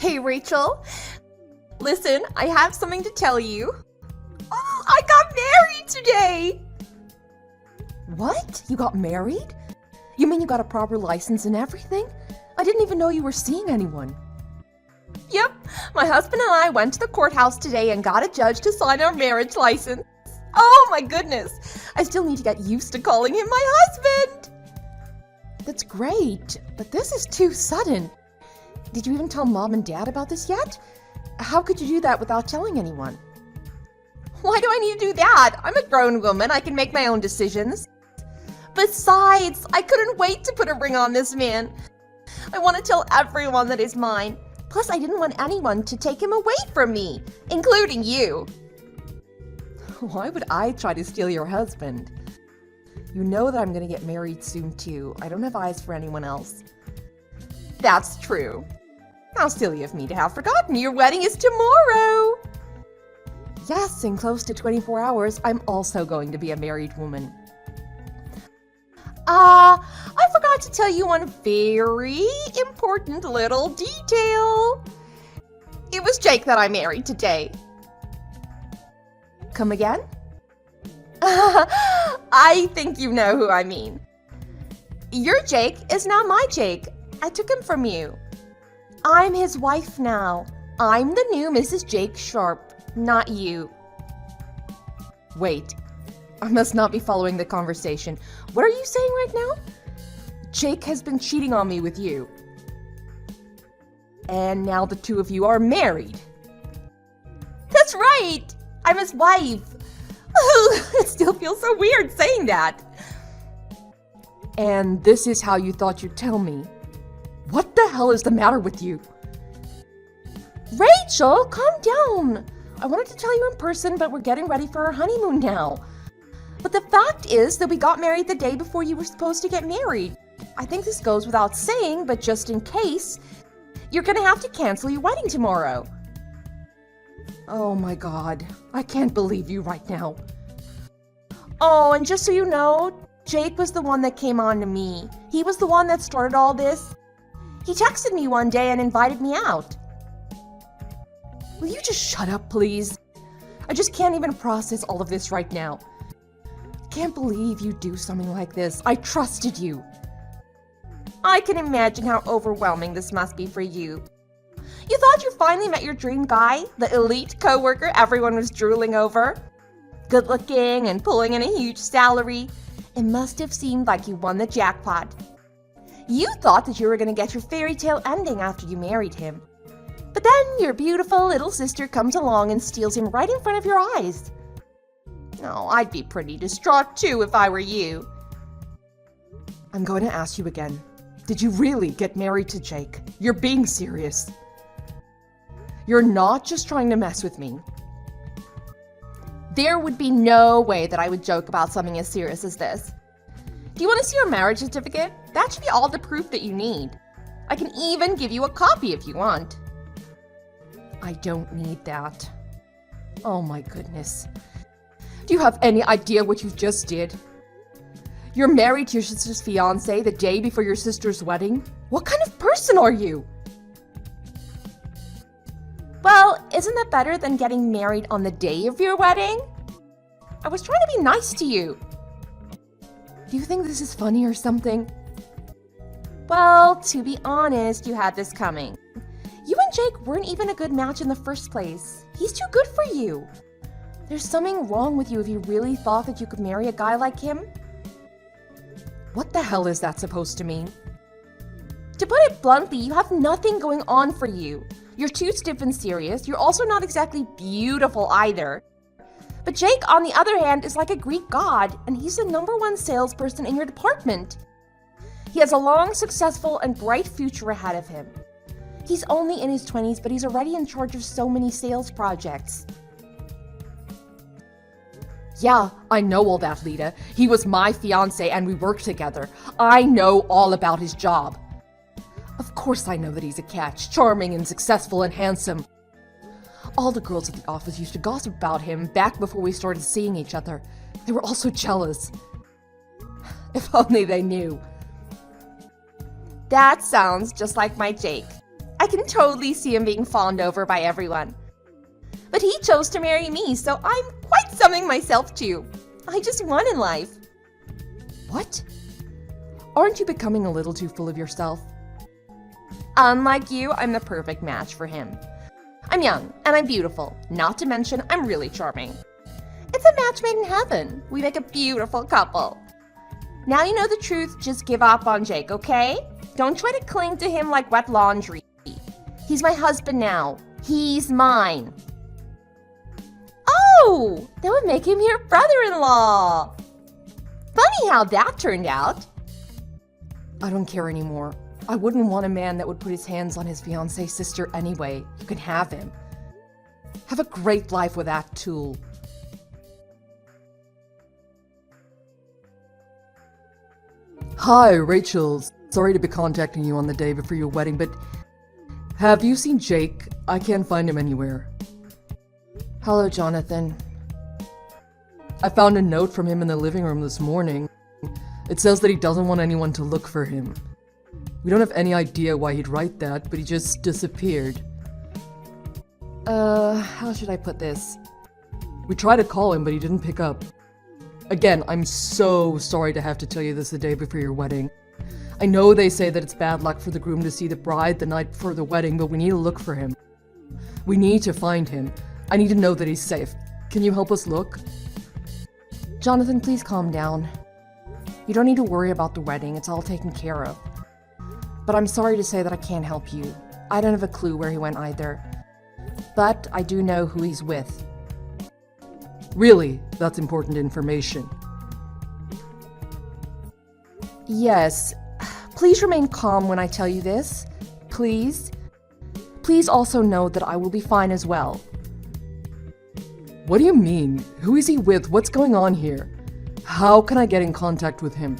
Hey, Rachel. Listen, I have something to tell you. Oh, I got married today! What? You got married? You mean you got a proper license and everything? I didn't even know you were seeing anyone. Yep, my husband and I went to the courthouse today and got a judge to sign our marriage license. Oh my goodness, I still need to get used to calling him my husband. That's great, but this is too sudden. Did you even tell Mom and Dad about this yet? How could you do that without telling anyone? Why do I need to do that? I'm a grown woman, I can make my own decisions. Besides, I couldn't wait to put a ring on this man. I want to tell everyone that he's mine. Plus, I didn't want anyone to take him away from me, including you. Why would I try to steal your husband? You know that I'm going to get married soon, too. I don't have eyes for anyone else. That's true. How silly of me to have forgotten your wedding is tomorrow. Yes, in close to 24 hours, I'm also going to be a married woman. I forgot to tell you one very important little detail. It was Jake that I married today. Come again? I think you know who I mean. Your Jake is now my Jake. I took him from you. I'm his wife now. I'm the new Mrs. Jake Sharp, not you. Wait, I must not be following the conversation. What are you saying right now? Jake has been cheating on me with you. And now the two of you are married. That's right! I'm his wife. It still feels so weird saying that. And this is how you thought you'd tell me. What the hell is the matter with you? Rachel, calm down. I wanted to tell you in person, but we're getting ready for our honeymoon now. But the fact is that we got married the day before you were supposed to get married. I think this goes without saying, but just in case, you're gonna have to cancel your wedding tomorrow. Oh my God, I can't believe you right now. Oh, and just so you know, Jake was the one that came on to me. He was the one that started all this. He texted me one day and invited me out. Will you just shut up, please? I just can't even process all of this right now. Can't believe you do something like this. I trusted you. I can imagine how overwhelming this must be for you. You thought you finally met your dream guy, the elite coworker everyone was drooling over? Good looking and pulling in a huge salary. It must have seemed like you won the jackpot. You thought that you were going to get your fairy tale ending after you married him. But then your beautiful little sister comes along and steals him right in front of your eyes. Oh, I'd be pretty distraught too if I were you. I'm going to ask you again. Did you really get married to Jake? You're being serious. You're not just trying to mess with me. There would be no way that I would joke about something as serious as this. Do you want to see your marriage certificate? That should be all the proof that you need. I can even give you a copy if you want. I don't need that. Oh my goodness. Do you have any idea what you just did? You're married to your sister's fiancé the day before your sister's wedding? What kind of person are you? Well, isn't that better than getting married on the day of your wedding? I was trying to be nice to you. Do you think this is funny or something? Well, to be honest, you had this coming. You and Jake weren't even a good match in the first place. He's too good for you. There's something wrong with you if you really thought that you could marry a guy like him. What the hell is that supposed to mean? To put it bluntly, you have nothing going on for you. You're too stiff and serious. You're also not exactly beautiful either. But Jake, on the other hand, is like a Greek god, and he's the #1 salesperson in your department. He has a long, successful, and bright future ahead of him. He's only in his 20s, but he's already in charge of so many sales projects. Yeah, I know all that, Lita. He was my fiancé and we worked together. I know all about his job. Of course I know that he's a catch, charming and successful and handsome. All the girls at the office used to gossip about him back before we started seeing each other. They were all so jealous. If only they knew. That sounds just like my Jake. I can totally see him being fawned over by everyone. But he chose to marry me, so I'm quite something myself too. I just won in life. What? Aren't you becoming a little too full of yourself? Unlike you, I'm the perfect match for him. I'm young, and I'm beautiful. Not to mention, I'm really charming. It's a match made in heaven. We make a beautiful couple. Now you know the truth, just give up on Jake, okay? Don't try to cling to him like wet laundry. He's my husband now. He's mine. Oh, that would make him your brother-in-law. Funny how that turned out. I don't care anymore. I wouldn't want a man that would put his hands on his fiancée's sister anyway. You can have him. Have a great life with that tool. Hi, Rachel. Sorry to be contacting you on the day before your wedding, but have you seen Jake? I can't find him anywhere. Hello, Jonathan. I found a note from him in the living room this morning. It says that he doesn't want anyone to look for him. We don't have any idea why he'd write that, but he just disappeared. How should I put this? We tried to call him, but he didn't pick up. Again, I'm so sorry to have to tell you this the day before your wedding. I know they say that it's bad luck for the groom to see the bride the night before the wedding, but we need to look for him. We need to find him. I need to know that he's safe. Can you help us look? Jonathan, please calm down. You don't need to worry about the wedding. It's all taken care of. But I'm sorry to say that I can't help you. I don't have a clue where he went either. But I do know who he's with. Really? That's important information. Yes. Please remain calm when I tell you this. Please. Please also know that I will be fine as well. What do you mean? Who is he with? What's going on here? How can I get in contact with him?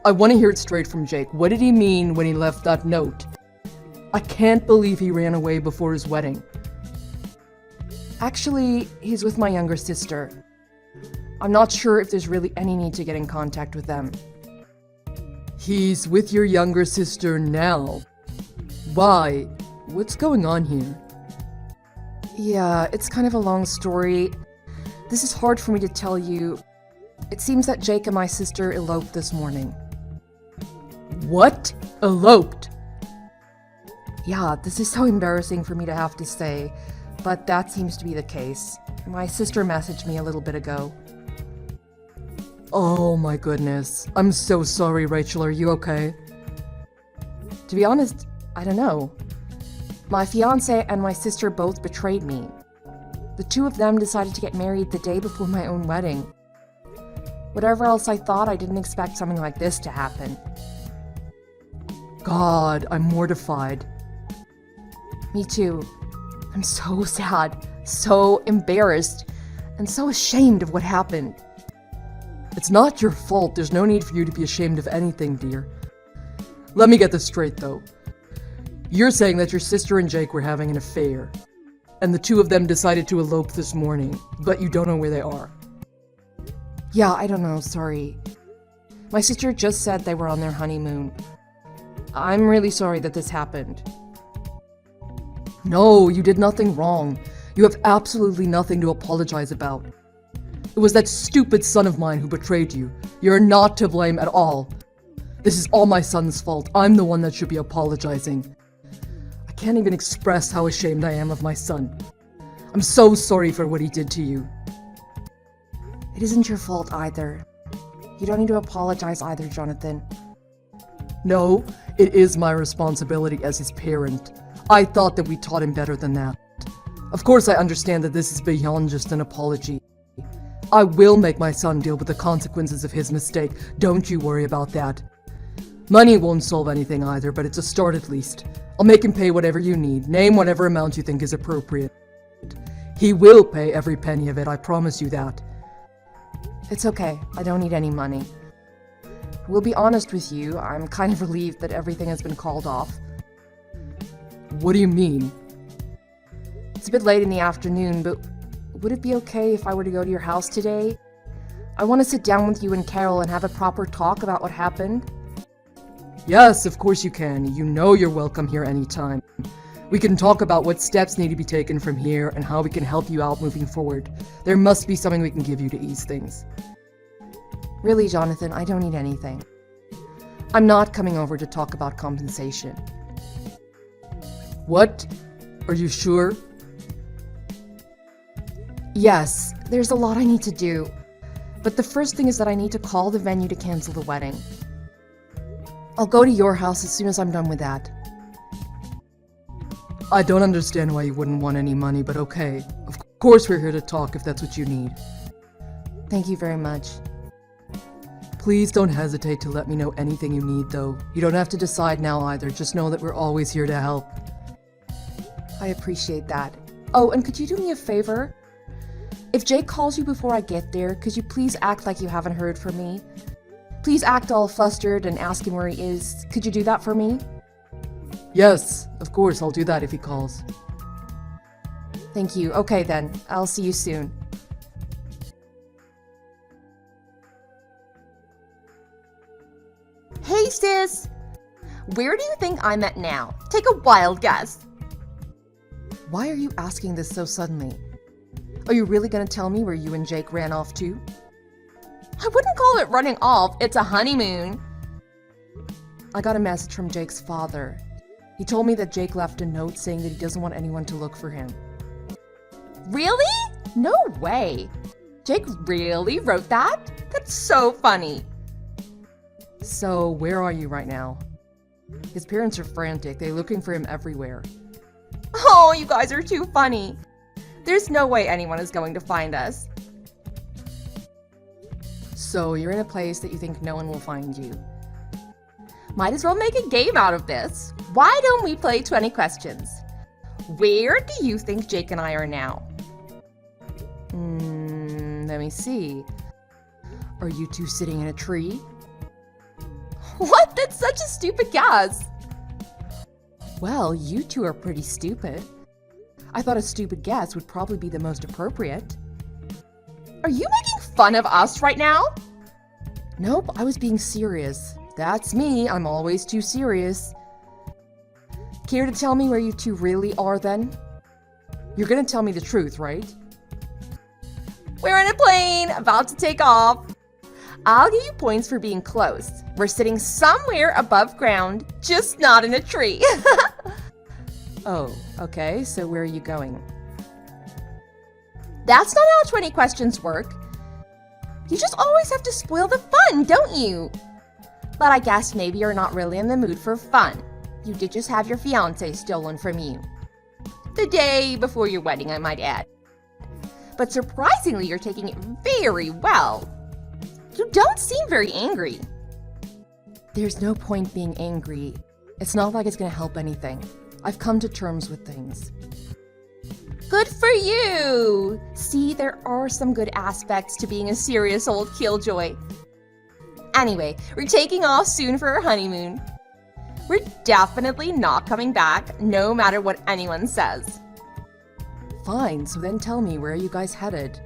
I want to hear it straight from Jake. What did he mean when he left that note? I can't believe he ran away before his wedding. Actually, he's with my younger sister. I'm not sure if there's really any need to get in contact with them. He's with your younger sister now. Why? What's going on here? Yeah, it's kind of a long story. This is hard for me to tell you. It seems that Jake and my sister eloped this morning. What? Eloped? Yeah, this is so embarrassing for me to have to say, but that seems to be the case. My sister messaged me a little bit ago. Oh my goodness. I'm so sorry, Rachel. Are you okay? To be honest, I don't know. My fiancé and my sister both betrayed me. The two of them decided to get married the day before my own wedding. Whatever else I thought, I didn't expect something like this to happen. God, I'm mortified. Me too. I'm so sad, so embarrassed, and so ashamed of what happened. It's not your fault. There's no need for you to be ashamed of anything, dear. Let me get this straight, though. You're saying that your sister and Jake were having an affair, and the two of them decided to elope this morning, but you don't know where they are. Yeah, I don't know, sorry. My sister just said they were on their honeymoon. I'm really sorry that this happened. No, you did nothing wrong. You have absolutely nothing to apologize about. It was that stupid son of mine who betrayed you. You're not to blame at all. This is all my son's fault. I'm the one that should be apologizing. I can't even express how ashamed I am of my son. I'm so sorry for what he did to you. It isn't your fault either. You don't need to apologize either, Jonathan. No, it is my responsibility as his parent. I thought that we taught him better than that. Of course, I understand that this is beyond just an apology. I will make my son deal with the consequences of his mistake. Don't you worry about that. Money won't solve anything either, but it's a start at least. I'll make him pay whatever you need. Name whatever amount you think is appropriate. He will pay every penny of it, I promise you that. It's okay. I don't need any money. We'll be honest with you, I'm kind of relieved that everything has been called off. What do you mean? It's a bit late in the afternoon, but would it be okay if I were to go to your house today? I want to sit down with you and Carol and have a proper talk about what happened. Yes, of course you can. You know you're welcome here anytime. We can talk about what steps need to be taken from here and how we can help you out moving forward. There must be something we can give you to ease things. Really, Jonathan, I don't need anything. I'm not coming over to talk about compensation. What? Are you sure? Yes, there's a lot I need to do. But the first thing is that I need to call the venue to cancel the wedding. I'll go to your house as soon as I'm done with that. I don't understand why you wouldn't want any money, but okay. Of course we're here to talk if that's what you need. Thank you very much. Please don't hesitate to let me know anything you need, though. You don't have to decide now either. Just know that we're always here to help. I appreciate that. Oh, and could you do me a favor? If Jake calls you before I get there, could you please act like you haven't heard from me? Please act all flustered and ask him where he is. Could you do that for me? Yes, of course, I'll do that if he calls. Thank you. Okay then, I'll see you soon. Hey sis! Where do you think I'm at now? Take a wild guess. Why are you asking this so suddenly? Are you really gonna tell me where you and Jake ran off to? I wouldn't call it running off, it's a honeymoon. I got a message from Jake's father. He told me that Jake left a note saying that he doesn't want anyone to look for him. Really? No way. Jake really wrote that? That's so funny. So, where are you right now? His parents are frantic. They're looking for him everywhere. Oh, you guys are too funny. There's no way anyone is going to find us. So, you're in a place that you think no one will find you. Might as well make a game out of this. Why don't we play 20 questions? Where do you think Jake and I are now? Let me see. Are you two sitting in a tree? What? That's such a stupid guess. Well, you two are pretty stupid. I thought a stupid guess would probably be the most appropriate. Are you making fun of us right now? Nope, I was being serious. That's me, I'm always too serious. Care to tell me where you two really are then? You're gonna tell me the truth, right? We're in a plane, about to take off. I'll give you points for being close. We're sitting somewhere above ground, just not in a tree. Oh, okay, so where are you going? That's not how 20 questions work. You just always have to spoil the fun, don't you? But I guess maybe you're not really in the mood for fun. You did just have your fiancé stolen from you. The day before your wedding, I might add. But surprisingly, you're taking it very well. You don't seem very angry. There's no point being angry. It's not like it's gonna help anything. I've come to terms with things. Good for you! See, there are some good aspects to being a serious old killjoy. Anyway, we're taking off soon for our honeymoon. We're definitely not coming back, no matter what anyone says. Fine, so then tell me, where are you guys headed?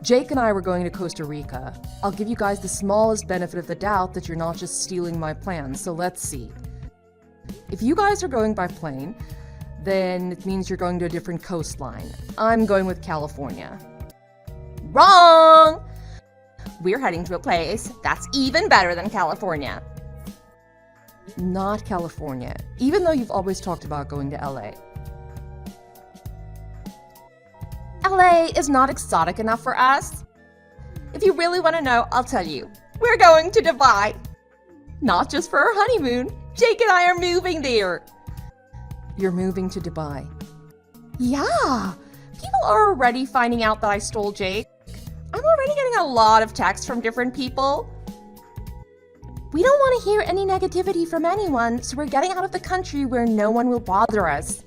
Jake and I were going to Costa Rica. I'll give you guys the smallest benefit of the doubt that you're not just stealing my plans, so let's see. If you guys are going by plane, then it means you're going to a different coastline. I'm going with California. Wrong! We're heading to a place that's even better than California. Not California, even though you've always talked about going to LA. LA is not exotic enough for us. If you really want to know, I'll tell you. We're going to Dubai. Not just for our honeymoon. Jake and I are moving there. You're moving to Dubai? Yeah. People are already finding out that I stole Jake. I'm already getting a lot of texts from different people. We don't want to hear any negativity from anyone, so we're getting out of the country where no one will bother us.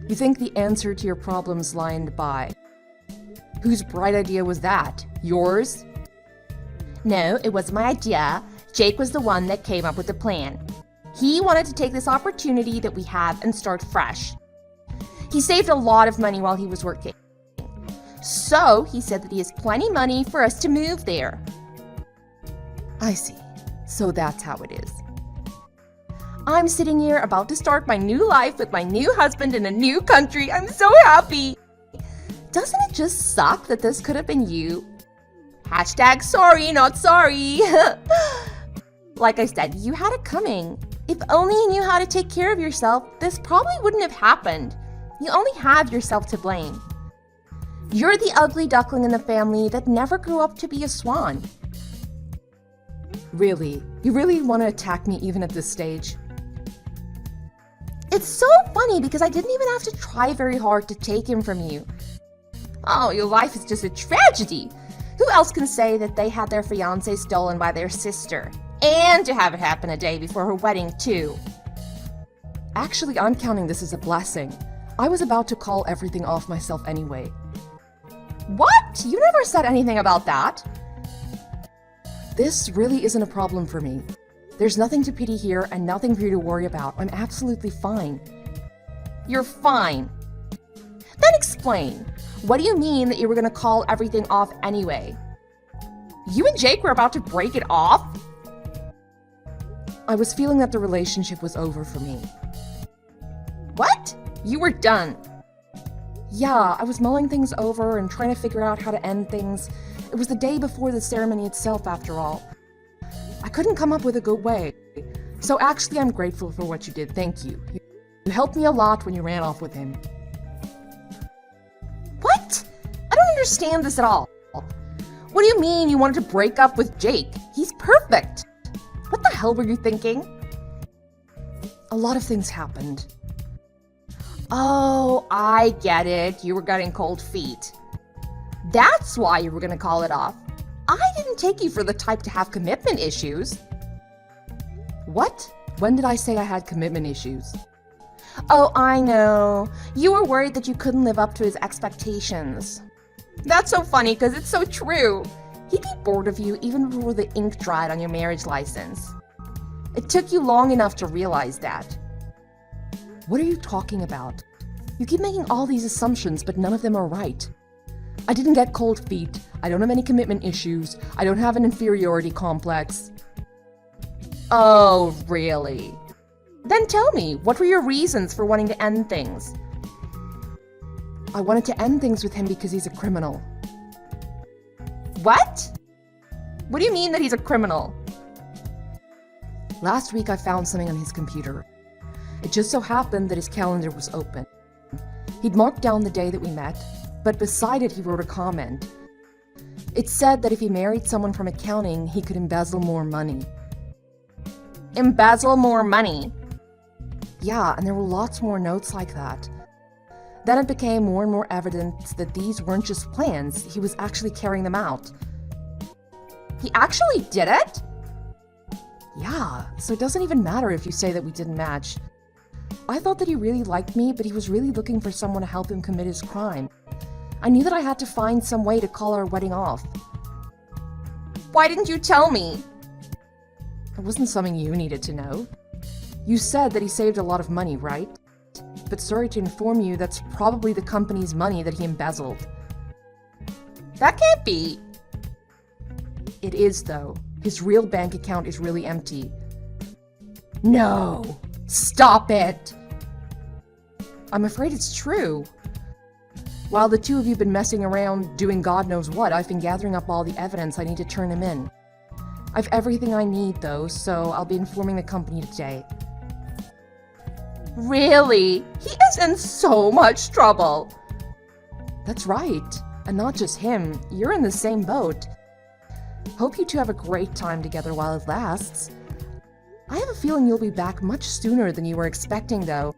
You think the answer to your problems lie in Dubai? Whose bright idea was that? Yours? No, it wasn't my idea. Jake was the one that came up with the plan. He wanted to take this opportunity that we have and start fresh. He saved a lot of money while he was working. So he said that he has plenty money for us to move there. I see. So that's how it is. I'm sitting here about to start my new life with my new husband in a new country. I'm so happy. Doesn't it just suck that this could have been you? Hashtag sorry, not sorry. Like I said, you had it coming. If only you knew how to take care of yourself, this probably wouldn't have happened. You only have yourself to blame. You're the ugly duckling in the family that never grew up to be a swan. Really? You really want to attack me even at this stage? It's so funny because I didn't even have to try very hard to take him from you. Oh, your life is just a tragedy. Who else can say that they had their fiancé stolen by their sister? And to have it happen a day before her wedding, too. Actually, I'm counting this as a blessing. I was about to call everything off myself anyway. What? You never said anything about that. This really isn't a problem for me. There's nothing to pity here and nothing for you to worry about. I'm absolutely fine. You're fine. Then explain. What do you mean that you were going to call everything off anyway? You and Jake were about to break it off? I was feeling that the relationship was over for me. What? You were done? Yeah, I was mulling things over and trying to figure out how to end things. It was the day before the ceremony itself, after all. I couldn't come up with a good way. So actually, I'm grateful for what you did. Thank you. You helped me a lot when you ran off with him. What? I don't understand this at all. What do you mean you wanted to break up with Jake? He's perfect. What the hell were you thinking? A lot of things happened. Oh, I get it. You were getting cold feet. That's why you were going to call it off. I didn't take you for the type to have commitment issues. What? When did I say I had commitment issues? Oh, I know. You were worried that you couldn't live up to his expectations. That's so funny because it's so true. He'd be bored of you even before the ink dried on your marriage license. It took you long enough to realize that. What are you talking about? You keep making all these assumptions, but none of them are right. I didn't get cold feet. I don't have any commitment issues. I don't have an inferiority complex. Oh, really? Then tell me, what were your reasons for wanting to end things? I wanted to end things with him because he's a criminal. What? What do you mean that he's a criminal? Last week I found something on his computer. It just so happened that his calendar was open. He'd marked down the day that we met, but beside it he wrote a comment. It said that if he married someone from accounting, he could embezzle more money. Embezzle more money? Yeah, and there were lots more notes like that. Then it became more and more evident that these weren't just plans, he was actually carrying them out. He actually did it? Yeah, so it doesn't even matter if you say that we didn't match. I thought that he really liked me, but he was really looking for someone to help him commit his crime. I knew that I had to find some way to call our wedding off. Why didn't you tell me? It wasn't something you needed to know. You said that he saved a lot of money, right? But sorry to inform you, that's probably the company's money that he embezzled. That can't be. It is, though. His real bank account is really empty. No! Stop it! I'm afraid it's true. While the two of you have been messing around doing God knows what, I've been gathering up all the evidence I need to turn him in. I've everything I need, though, so I'll be informing the company today. Really? He is in so much trouble. That's right. And not just him. You're in the same boat. Hope you two have a great time together while it lasts. I have a feeling you'll be back much sooner than you were expecting, though.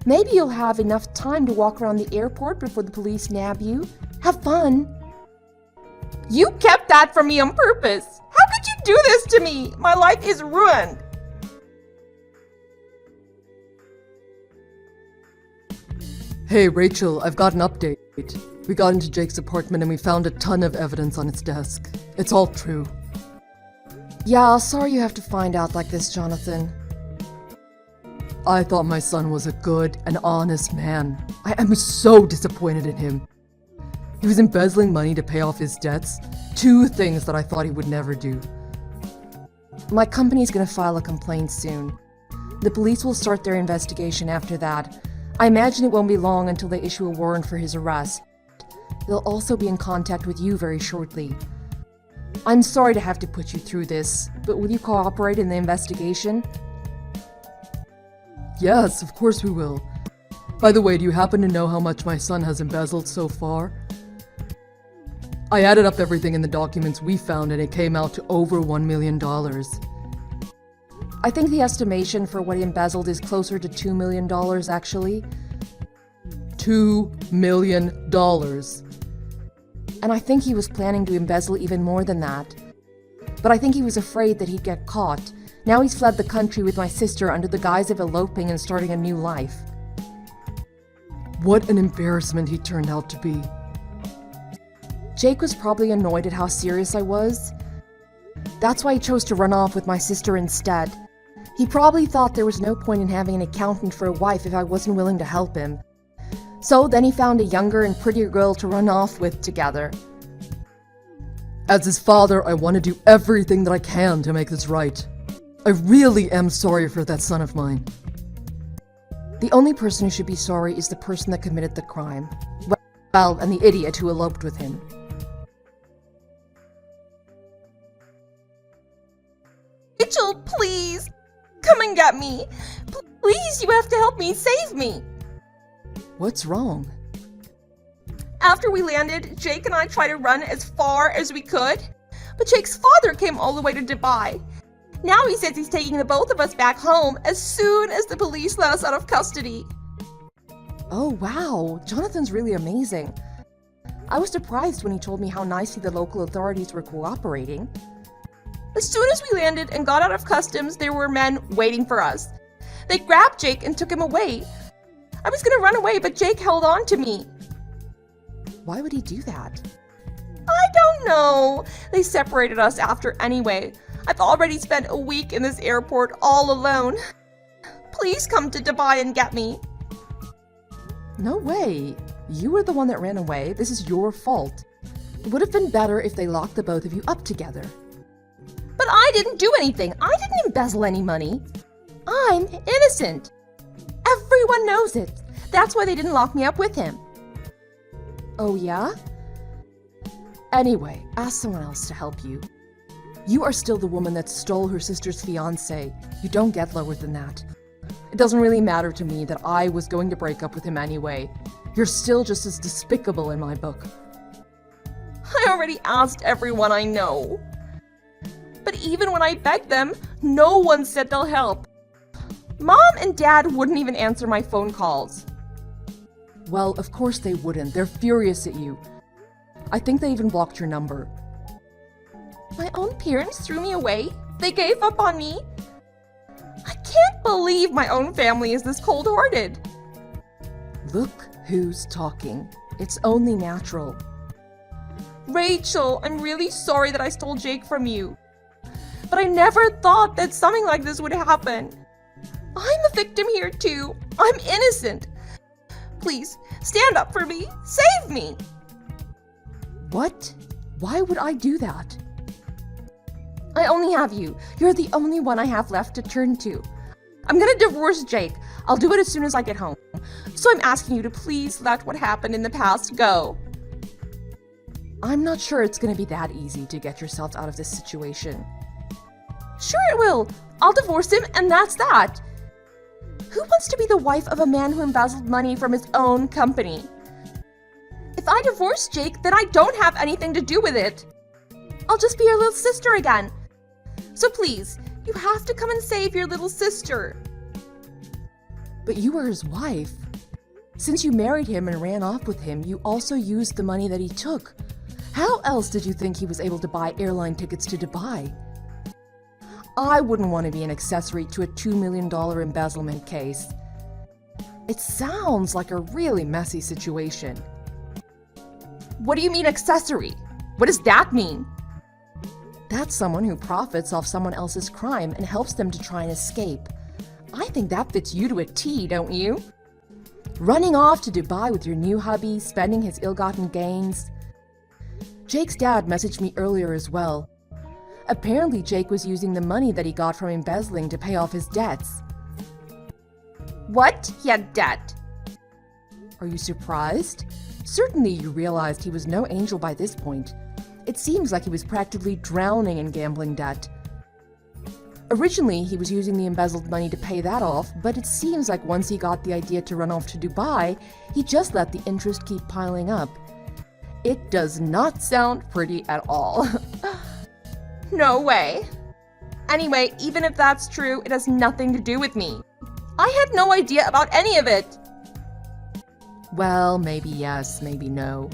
Maybe you'll have enough time to walk around the airport before the police nab you. Have fun. You kept that from me on purpose. How could you do this to me? My life is ruined. Hey, Rachel, I've got an update. We got into Jake's apartment and we found a ton of evidence on its desk. It's all true. Yeah, sorry you have to find out like this, Jonathan. I thought my son was a good and honest man. I am so disappointed in him. He was embezzling money to pay off his debts. Two things that I thought he would never do. My company's gonna file a complaint soon. The police will start their investigation after that. I imagine it won't be long until they issue a warrant for his arrest. They'll also be in contact with you very shortly. I'm sorry to have to put you through this, but will you cooperate in the investigation? Yes, of course we will. By the way, do you happen to know how much my son has embezzled so far? I added up everything in the documents we found and it came out to over $1 million. I think the estimation for what he embezzled is closer to $2 million, actually. $2 million. And I think he was planning to embezzle even more than that. But I think he was afraid that he'd get caught. Now he's fled the country with my sister under the guise of eloping and starting a new life. What an embarrassment he turned out to be. Jake was probably annoyed at how serious I was. That's why he chose to run off with my sister instead. He probably thought there was no point in having an accountant for a wife if I wasn't willing to help him. So then he found a younger and prettier girl to run off with together. As his father, I want to do everything that I can to make this right. I really am sorry for that son of mine. The only person who should be sorry is the person that committed the crime. Well, and the idiot who eloped with him. Rachel, please! Come and get me! Please, you have to help me, save me! What's wrong? After we landed, Jake and I tried to run as far as we could, but Jake's father came all the way to Dubai. Now he says he's taking the both of us back home as soon as the police let us out of custody. Oh wow, Jonathan's really amazing. I was surprised when he told me how nicely the local authorities were cooperating. As soon as we landed and got out of customs, there were men waiting for us. They grabbed Jake and took him away. I was gonna run away, but Jake held on to me. Why would he do that? I don't know. They separated us after anyway. I've already spent a week in this airport all alone. Please come to Dubai and get me. No way. You were the one that ran away. This is your fault. It would have been better if they locked the both of you up together. But I didn't do anything. I didn't embezzle any money. I'm innocent. Everyone knows it. That's why they didn't lock me up with him. Oh yeah? Anyway, ask someone else to help you. You are still the woman that stole her sister's fiancé. You don't get lower than that. It doesn't really matter to me that I was going to break up with him anyway. You're still just as despicable in my book. I already asked everyone I know. But even when I begged them, no one said they'll help. Mom and Dad wouldn't even answer my phone calls. Well, of course they wouldn't. They're furious at you. I think they even blocked your number. My own parents threw me away? They gave up on me? I can't believe my own family is this cold-hearted. Look who's talking. It's only natural. Rachel, I'm really sorry that I stole Jake from you. But I never thought that something like this would happen. I'm a victim here too. I'm innocent. Please, stand up for me. Save me. What? Why would I do that? I only have you. You're the only one I have left to turn to. I'm gonna divorce Jake. I'll do it as soon as I get home. So I'm asking you to please let what happened in the past go. I'm not sure it's gonna be that easy to get yourself out of this situation. Sure it will. I'll divorce him and that's that. Who wants to be the wife of a man who embezzled money from his own company? If I divorce Jake, then I don't have anything to do with it. I'll just be your little sister again. So please, you have to come and save your little sister. But you were his wife. Since you married him and ran off with him, you also used the money that he took. How else did you think he was able to buy airline tickets to Dubai? I wouldn't want to be an accessory to a $2 million embezzlement case. It sounds like a really messy situation. What do you mean accessory? What does that mean? That's someone who profits off someone else's crime and helps them to try and escape. I think that fits you to a T, don't you? Running off to Dubai with your new hubby, spending his ill-gotten gains. Jake's dad messaged me earlier as well. Apparently, Jake was using the money that he got from embezzling to pay off his debts. What? He had debt? Are you surprised? Certainly you realized he was no angel by this point. It seems like he was practically drowning in gambling debt. Originally, he was using the embezzled money to pay that off, but it seems like once he got the idea to run off to Dubai, he just let the interest keep piling up. It does not sound pretty at all. No way. Anyway, even if that's true, it has nothing to do with me. I had no idea about any of it. Well, maybe yes, maybe no.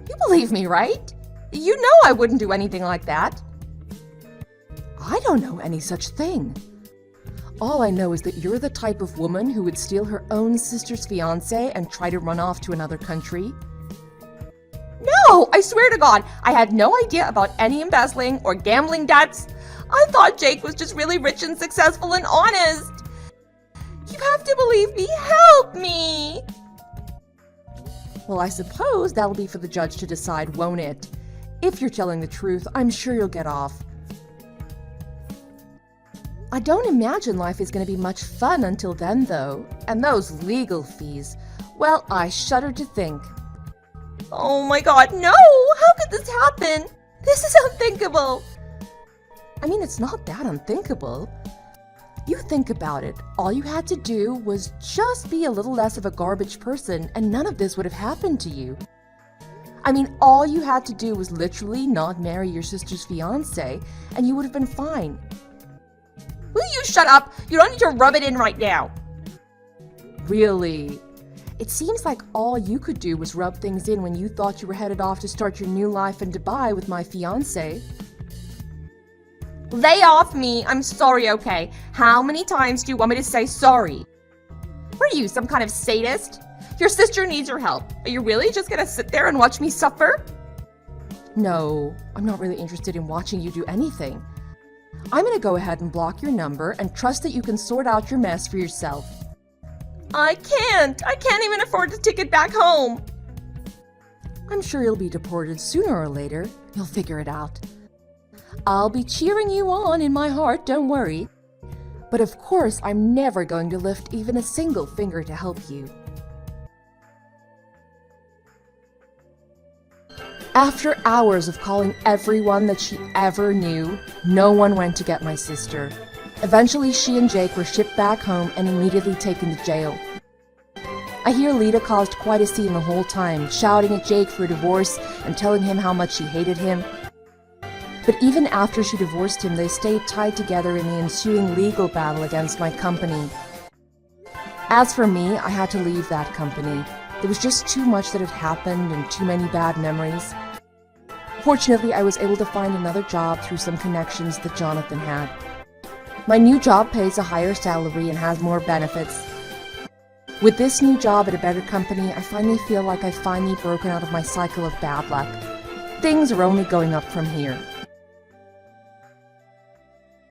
You believe me, right? You know I wouldn't do anything like that. I don't know any such thing. All I know is that you're the type of woman who would steal her own sister's fiancé and try to run off to another country. No, I swear to God, I had no idea about any embezzling or gambling debts. I thought Jake was just really rich and successful and honest. You have to believe me. Help me. Well, I suppose that'll be for the judge to decide, won't it? If you're telling the truth, I'm sure you'll get off. I don't imagine life is going to be much fun until then, though. And those legal fees. Well, I shudder to think. Oh my God, no! How could this happen? This is unthinkable. I mean, it's not that unthinkable. You think about it. All you had to do was just be a little less of a garbage person, and none of this would have happened to you. I mean, all you had to do was literally not marry your sister's fiancé, and you would have been fine. Will you shut up? You don't need to rub it in right now. Really? It seems like all you could do was rub things in when you thought you were headed off to start your new life in Dubai with my fiancé. Lay off me. I'm sorry, okay? How many times do you want me to say sorry? What are you, some kind of sadist? Your sister needs your help. Are you really just gonna sit there and watch me suffer? No, I'm not really interested in watching you do anything. I'm gonna go ahead and block your number and trust that you can sort out your mess for yourself. I can't. I can't even afford the ticket back home. I'm sure you'll be deported sooner or later. You'll figure it out. I'll be cheering you on in my heart, don't worry. But of course, I'm never going to lift even a single finger to help you. After hours of calling everyone that she ever knew, no one went to get my sister. Eventually, she and Jake were shipped back home and immediately taken to jail. I hear Lita caused quite a scene the whole time, shouting at Jake for a divorce and telling him how much she hated him. But even after she divorced him, they stayed tied together in the ensuing legal battle against my company. As for me, I had to leave that company. There was just too much that had happened and too many bad memories. Fortunately, I was able to find another job through some connections that Jonathan had. My new job pays a higher salary and has more benefits. With this new job at a better company, I finally feel like I've finally broken out of my cycle of bad luck. Things are only going up from here.